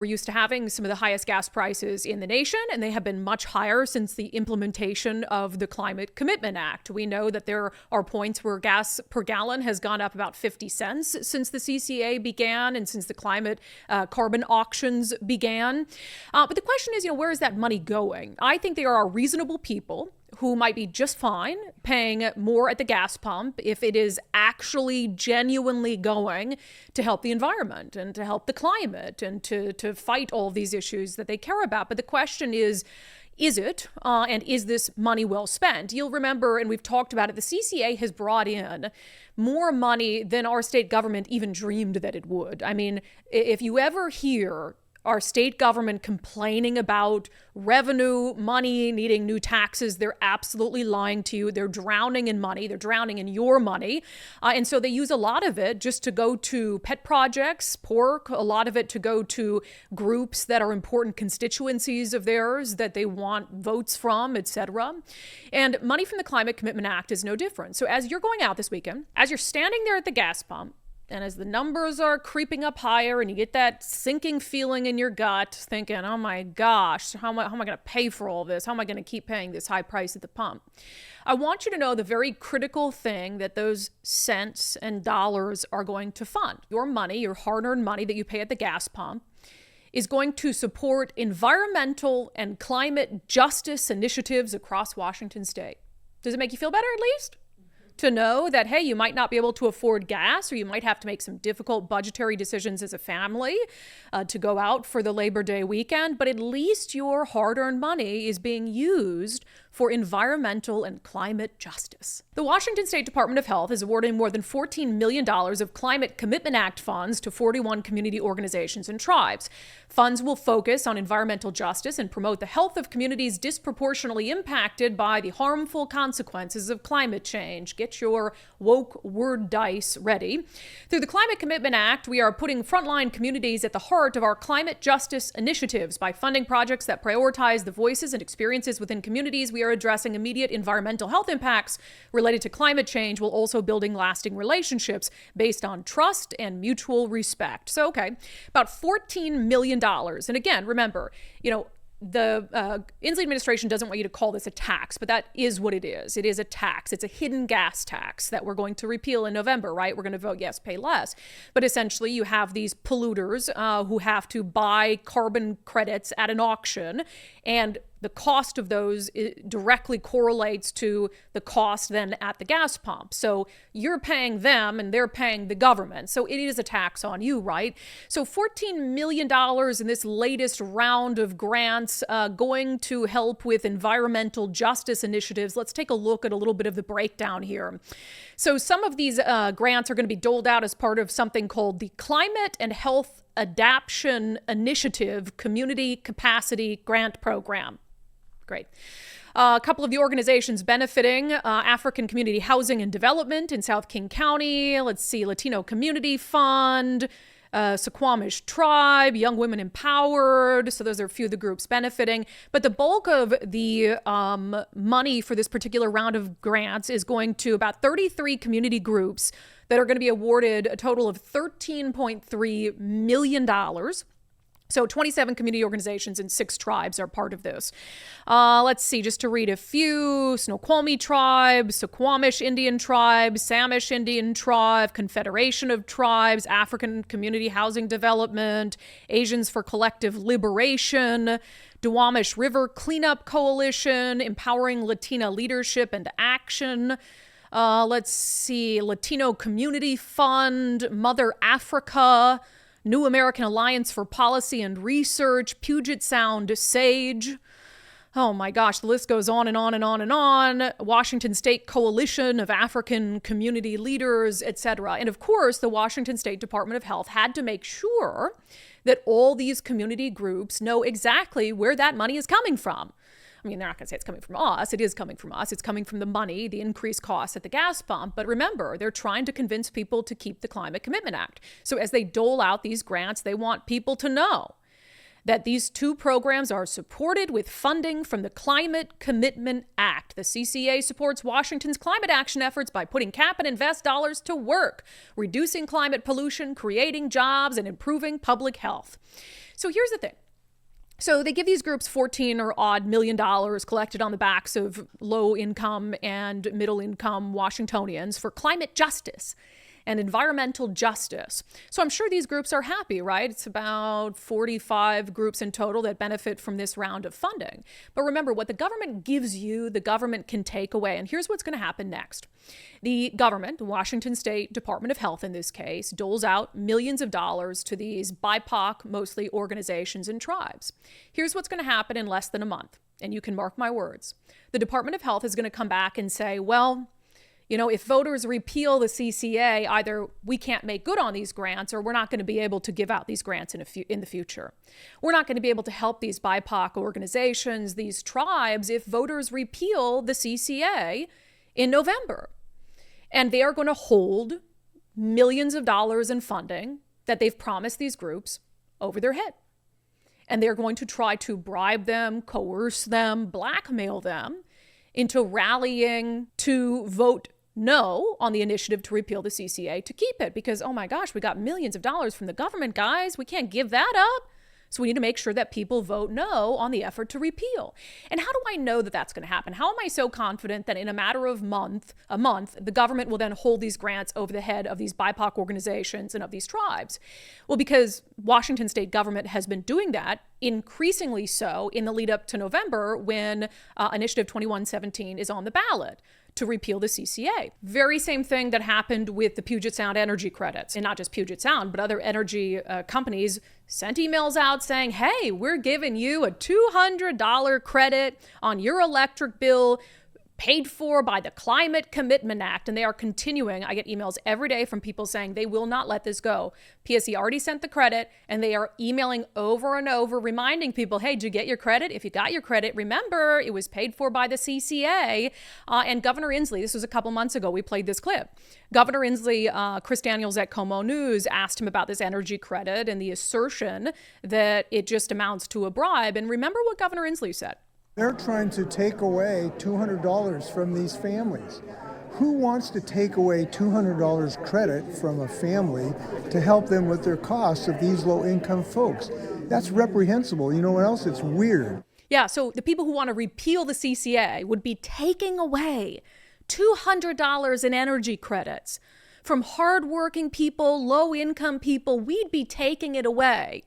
We're used to having some of the highest gas prices in the nation, and they have been much higher since the implementation of the Climate Commitment Act. We know that there are points where gas per gallon has gone up about 50 cents since the CCA began and since the climate carbon auctions began. But the question is, where is that money going? I think there are reasonable people who might be just fine paying more at the gas pump if it is actually genuinely going to help the environment and to help the climate and to fight all these issues that they care about. But the question is it? And is this money well spent? You'll remember, and we've talked about it, the CCA has brought in more money than our state government even dreamed that it would. I mean, if you ever hear our state government complaining about revenue, money, needing new taxes, they're absolutely lying to you. They're drowning in money. They're drowning in your money. And so they use a lot of it just to go to pet projects, pork, a lot of it to go to groups that are important constituencies of theirs that they want votes from, etc. And money from the Climate Commitment Act is no different. So as you're going out this weekend, as you're standing there at the gas pump, and as the numbers are creeping up higher and you get that sinking feeling in your gut, thinking, oh my gosh, how am I going to pay for all this? How am I going to keep paying this high price at the pump? I want you to know the very critical thing that those cents and dollars are going to fund. Your money, your hard-earned money that you pay at the gas pump, is going to support environmental and climate justice initiatives across Washington state. Does it make you feel better at least? To know that, hey, you might not be able to afford gas, or you might have to make some difficult budgetary decisions as a family to go out for the Labor Day weekend, but at least your hard-earned money is being used for environmental and climate justice. The Washington State Department of Health is awarding more than $14 million of Climate Commitment Act funds to 41 community organizations and tribes. Funds will focus on environmental justice and promote the health of communities disproportionately impacted by the harmful consequences of climate change. Get your woke word dice ready. Through the Climate Commitment Act, we are putting frontline communities at the heart of our climate justice initiatives. By funding projects that prioritize the voices and experiences within communities, we are addressing immediate environmental health impacts related to climate change while also building lasting relationships based on trust and mutual respect. So, okay, about $14 million. And again, remember, the Inslee administration doesn't want you to call this a tax, but that is what it is. It is a tax. It's a hidden gas tax that we're going to repeal in November, right? We're going to vote yes, pay less. But essentially, you have these polluters who have to buy carbon credits at an auction, and the cost of those directly correlates to the cost then at the gas pump. So you're paying them and they're paying the government. So it is a tax on you, right? So $14 million in this latest round of grants going to help with environmental justice initiatives. Let's take a look at a little bit of the breakdown here. So some of these grants are going to be doled out as part of something called the Climate and Health Adaptation Initiative Community Capacity Grant Program. Great. A couple of the organizations benefiting African Community Housing and Development in South King County. Let's see, Latino Community Fund, Suquamish Tribe, Young Women Empowered. So those are a few of the groups benefiting. But the bulk of the money for this particular round of grants is going to about 33 community groups that are going to be awarded a total of $13.3 million. So 27 community organizations and 6 tribes are part of this. Let's see, just to read a few: Snoqualmie Tribe, Suquamish Indian Tribe, Samish Indian Tribe, Confederation of Tribes, African Community Housing Development, Asians for Collective Liberation, Duwamish River Cleanup Coalition, Empowering Latina Leadership and Action. Let's see, Latino Community Fund, Mother Africa, New American Alliance for Policy and Research, Puget Sound SAGE. Oh my gosh, the list goes on and on and on and on. Washington State Coalition of African Community Leaders, etc. And of course, the Washington State Department of Health had to make sure that all these community groups know exactly where that money is coming from. I mean, they're not going to say it's coming from us. It is coming from us. It's coming from the money, the increased costs at the gas pump. But remember, they're trying to convince people to keep the Climate Commitment Act. So as they dole out these grants, they want people to know. that these two programs are supported with funding from the Climate Commitment Act. The CCA supports Washington's climate action efforts by putting cap and invest dollars to work, reducing climate pollution, creating jobs, and improving public health. So here's the thing. So they give these groups $14 or odd million collected on the backs of low income and middle income Washingtonians for climate justice and environmental justice. So I'm sure these groups are happy, right? It's about 45 groups in total that benefit from this round of funding. But remember, what the government gives you, the government can take away. And here's what's going to happen next. The government, the Washington State Department of Health in this case, doles out millions of dollars to these BIPOC, mostly organizations and tribes. Here's what's going to happen in less than a month. And you can mark my words. The Department of Health is going to come back and say, well, you know, if voters repeal the CCA, either we can't make good on these grants or we're not going to be able to give out these grants in the future. We're not going to be able to help these BIPOC organizations, these tribes, if voters repeal the CCA in November. And they are going to hold millions of dollars in funding that they've promised these groups over their head. And they're going to try to bribe them, coerce them, blackmail them into rallying to vote no on the initiative to repeal the CCA to keep it, because, oh my gosh, we got millions of dollars from the government, guys. We can't give that up. So we need to make sure that people vote no on the effort to repeal. And how do I know that that's going to happen? How am I so confident that in a matter of a month, the government will then hold these grants over the head of these BIPOC organizations and of these tribes? Well, because Washington state government has been doing that increasingly so in the lead up to November when Initiative 2117 is on the ballot to repeal the CCA. Very same thing that happened with the Puget Sound energy credits. And not just Puget Sound, but other energy companies sent emails out saying, hey, we're giving you a $200 credit on your electric bill paid for by the Climate Commitment Act. And they are continuing. I get emails every day from people saying they will not let this go. PSE already sent the credit, and they are emailing over and over, reminding people, hey, did you get your credit? If you got your credit, remember, it was paid for by the CCA. And Governor Inslee, this was a couple months ago, we played this clip. Governor Inslee, Chris Daniels at Como News asked him about this energy credit and the assertion that it just amounts to a bribe. And remember what Governor Inslee said. They're trying to take away $200 from these families. Who wants to take away $200 credit from a family to help them with their costs of these low-income folks? That's reprehensible. You know what else? It's weird. Yeah, so the people who want to repeal the CCA would be taking away $200 in energy credits from hardworking people, low-income people. We'd be taking it away.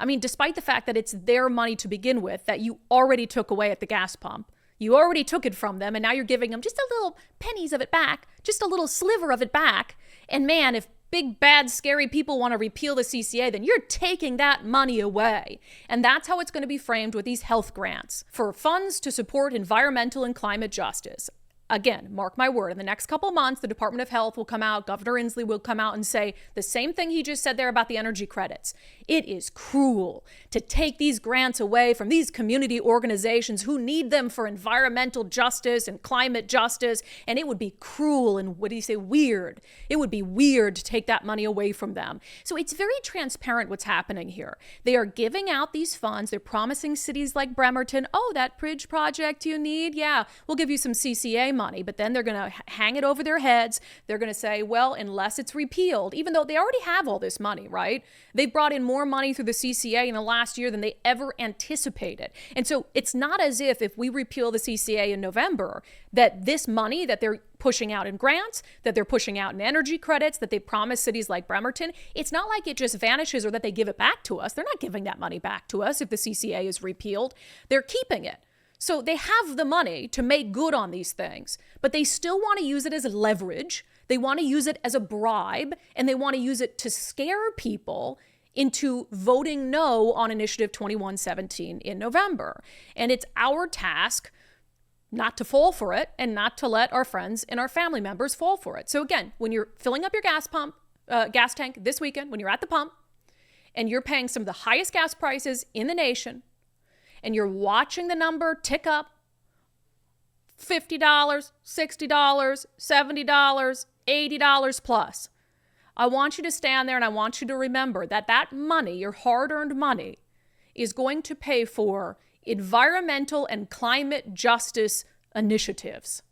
I mean, despite the fact that it's their money to begin with, that you already took away at the gas pump. You already took it from them, and now you're giving them just a little pennies of it back, just a little sliver of it back. And man, if big, bad, scary people want to repeal the CCA, then you're taking that money away. And that's how it's going to be framed with these health grants for funds to support environmental and climate justice. Again, mark my word, in the next couple of months, the Department of Health will come out, Governor Inslee will come out and say the same thing he just said there about the energy credits. It is cruel to take these grants away from these community organizations who need them for environmental justice and climate justice. And it would be cruel and, what do you say, weird. It would be weird to take that money away from them. So it's very transparent what's happening here. They are giving out these funds. They're promising cities like Bremerton, oh, that bridge project you need? Yeah, we'll give you some CCA money, but then they're going to hang it over their heads. They're going to say, well, unless it's repealed, even though they already have all this money, right? They've brought in more money through the CCA in the last year than they ever anticipated. And so it's not as if we repeal the CCA in November, that this money that they're pushing out in grants, that they're pushing out in energy credits, that they promise cities like Bremerton, it's not like it just vanishes or that they give it back to us. They're not giving that money back to us if the CCA is repealed. They're keeping it. So they have the money to make good on these things, but they still want to use it as leverage. They want to use it as a bribe, and they want to use it to scare people into voting no on Initiative 2117 in November. And it's our task not to fall for it and not to let our friends and our family members fall for it. So again, when you're filling up your gas tank this weekend, when you're at the pump and you're paying some of the highest gas prices in the nation, and you're watching the number tick up, $50, $60, $70, $80 plus, I want you to stand there and I want you to remember that that money, your hard-earned money, is going to pay for environmental and climate justice initiatives.